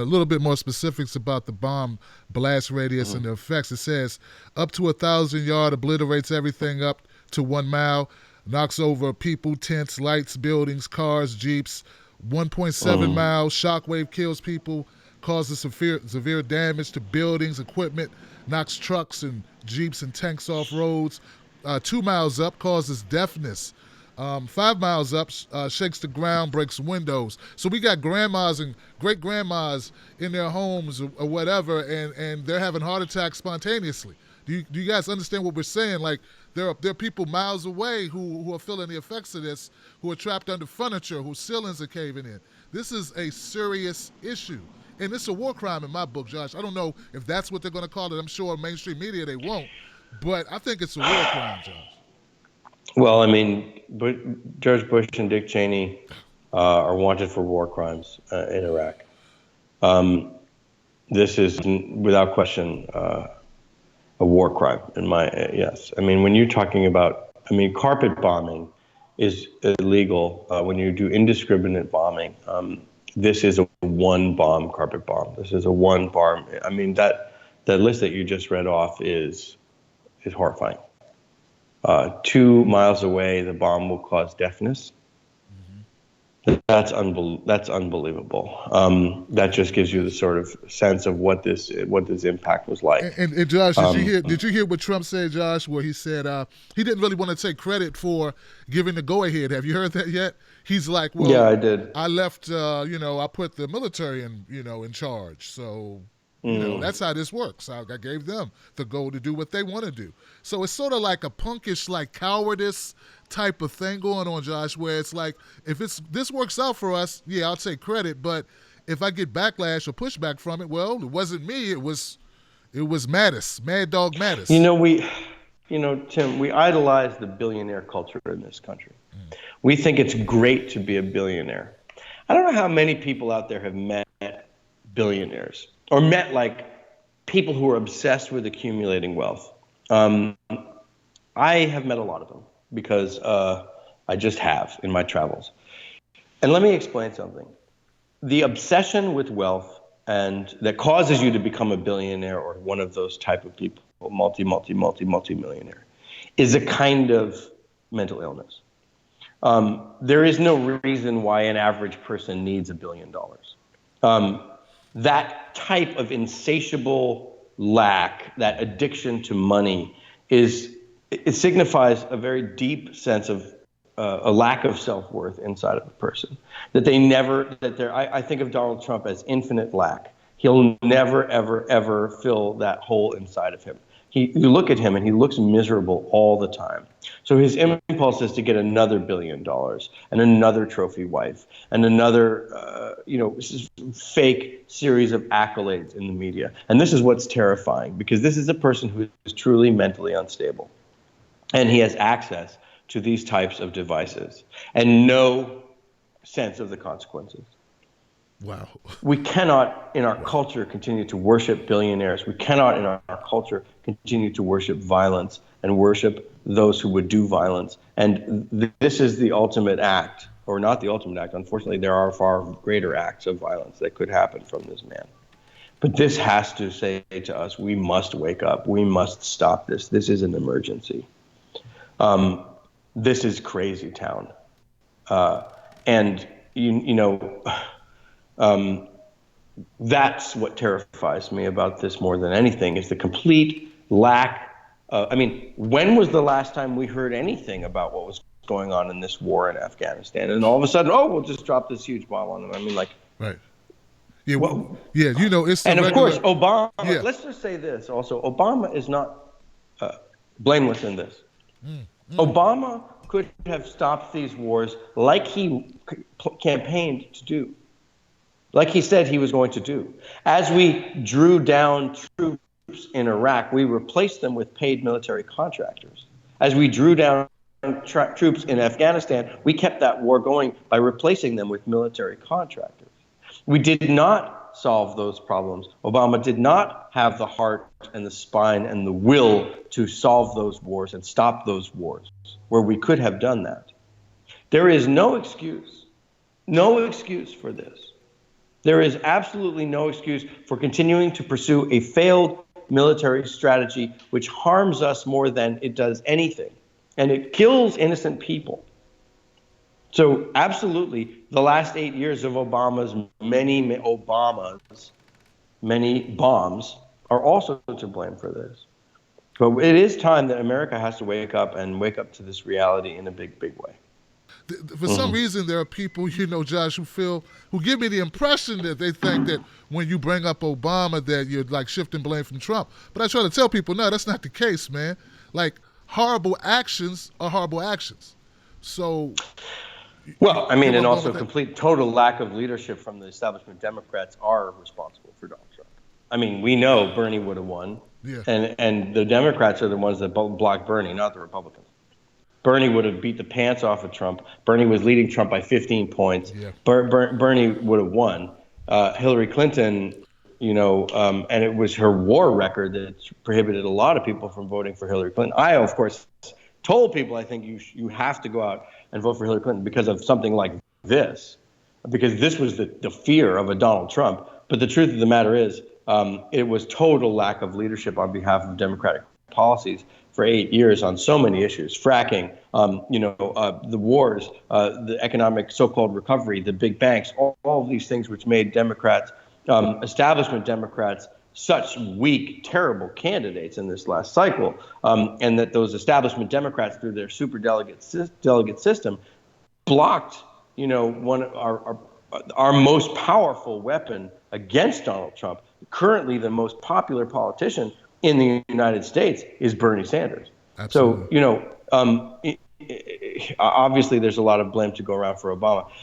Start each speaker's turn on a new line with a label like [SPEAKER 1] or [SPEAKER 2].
[SPEAKER 1] a little bit more specifics about the bomb blast radius and the effects. It says up to 1,000 yard, obliterates everything up to 1 mile, knocks over people, tents, lights, buildings, cars, jeeps. 1.7 miles, shockwave kills people, causes severe damage to buildings, equipment, knocks trucks and jeeps and tanks off roads. 2 miles up, causes deafness. 5 miles up, shakes the ground, breaks windows. So we got grandmas and great-grandmas in their homes or whatever, and they're having heart attacks spontaneously. Do you guys understand what we're saying? Like, there are people miles away who are feeling the effects of this, who are trapped under furniture, whose ceilings are caving in. This is a serious issue. And it's a war crime in my book, Josh. I don't know if that's what they're going to call it. I'm sure in mainstream media they won't. But I think it's a war crime, Josh.
[SPEAKER 2] Well, I mean, George Bush and Dick Cheney are wanted for war crimes in Iraq. This is, without question, a war crime in my yes. I mean, when you're talking about, carpet bombing is illegal when you do indiscriminate bombing. This is a one-bomb carpet bomb. This is a one-bomb. I mean, that list that you just read off is horrifying. 2 miles away, the bomb will cause deafness. That's unbelievable. That just gives you the sort of sense of what this impact was like.
[SPEAKER 1] And Josh, did you hear what Trump said, Josh, where he said he didn't really want to take credit for giving the go-ahead? Have you heard that yet? He's like, well,
[SPEAKER 2] yeah, I did.
[SPEAKER 1] I left, I put the military in charge. So, that's how this works. I gave them the go to do what they want to do. So it's sort of like a punkish, like cowardice type of thing going on, Josh, where it's like, if this works out for us, yeah, I'll take credit. But if I get backlash or pushback from it, well, it wasn't me. It was Mattis, Mad Dog Mattis.
[SPEAKER 2] Tim, we idolize the billionaire culture in this country. We think it's great to be a billionaire. I don't know how many people out there have met billionaires or met like people who are obsessed with accumulating wealth. I have met a lot of them because I just have in my travels. And let me explain something. The obsession with wealth and that causes you to become a billionaire or one of those type of people, multi-millionaire, is a kind of mental illness. There is no reason why an average person needs $1 billion. That type of insatiable lack, that addiction to money, it signifies a very deep sense of a lack of self-worth inside of a person. I think of Donald Trump as infinite lack. He'll never, ever, ever fill that hole inside of him. You look at him and he looks miserable all the time. So his impulse is to get another $1 billion and another trophy wife and another, fake series of accolades in the media. And this is what's terrifying, because this is a person who is truly mentally unstable. And he has access to these types of devices and no sense of the consequences.
[SPEAKER 1] Wow.
[SPEAKER 2] We cannot, in our culture, continue to worship billionaires. We cannot, in our culture, continue to worship violence and worship those who would do violence. And this is the ultimate act, or not the ultimate act. Unfortunately, there are far greater acts of violence that could happen from this man. But this has to say to us, we must wake up. We must stop this. This is an emergency. This is crazy town. That's what terrifies me about this more than anything, is the complete lack of, when was the last time we heard anything about what was going on in this war in Afghanistan? And all of a sudden, we'll just drop this huge bomb on them.
[SPEAKER 1] Right. Yeah, it's
[SPEAKER 2] and of course, Obama, let's just say this also, Obama is not blameless in this. Obama could have stopped these wars like he campaigned to do, like he said he was going to do. As we drew down troops in Iraq, we replaced them with paid military contractors. As we drew down troops in Afghanistan, we kept that war going by replacing them with military contractors. We did not solve those problems. Obama did not have the heart and the spine and the will to solve those wars and stop those wars where we could have done that. There is no excuse for this. There is absolutely no excuse for continuing to pursue a failed military strategy which harms us more than it does anything. And it kills innocent people. So absolutely, the last 8 years of many bombs are also to blame for this. But it is time that America has to wake up to this reality in a big, big way.
[SPEAKER 1] For some reason, there are people, Josh, who give me the impression that they think that when you bring up Obama, that you're like shifting blame from Trump. But I try to tell people, no, that's not the case, man. Like, horrible actions are horrible actions. So,
[SPEAKER 2] well, I mean, and also complete total lack of leadership from the establishment Democrats are responsible for Donald Trump. I mean, we know Bernie would have won, and the Democrats are the ones that blocked Bernie, not the Republicans. Bernie would have beat the pants off of Trump. Bernie was leading Trump by 15 points. Yeah. Bernie would have won. Hillary Clinton, and it was her war record that prohibited a lot of people from voting for Hillary Clinton. I, of course, told people I think you have to go out and vote for Hillary Clinton because of something like this, because this was the fear of a Donald Trump. But the truth of the matter is, it was total lack of leadership on behalf of Democratic policies for 8 years on so many issues: fracking, the wars, the economic so-called recovery, the big banks, all of these things which made Democrats, establishment Democrats, such weak, terrible candidates in this last cycle, and that those establishment Democrats, through their superdelegate system, blocked, our most powerful weapon against Donald Trump. Currently, the most popular politician in the United States is Bernie Sanders. Absolutely. So, obviously there's a lot of blame to go around for Obama.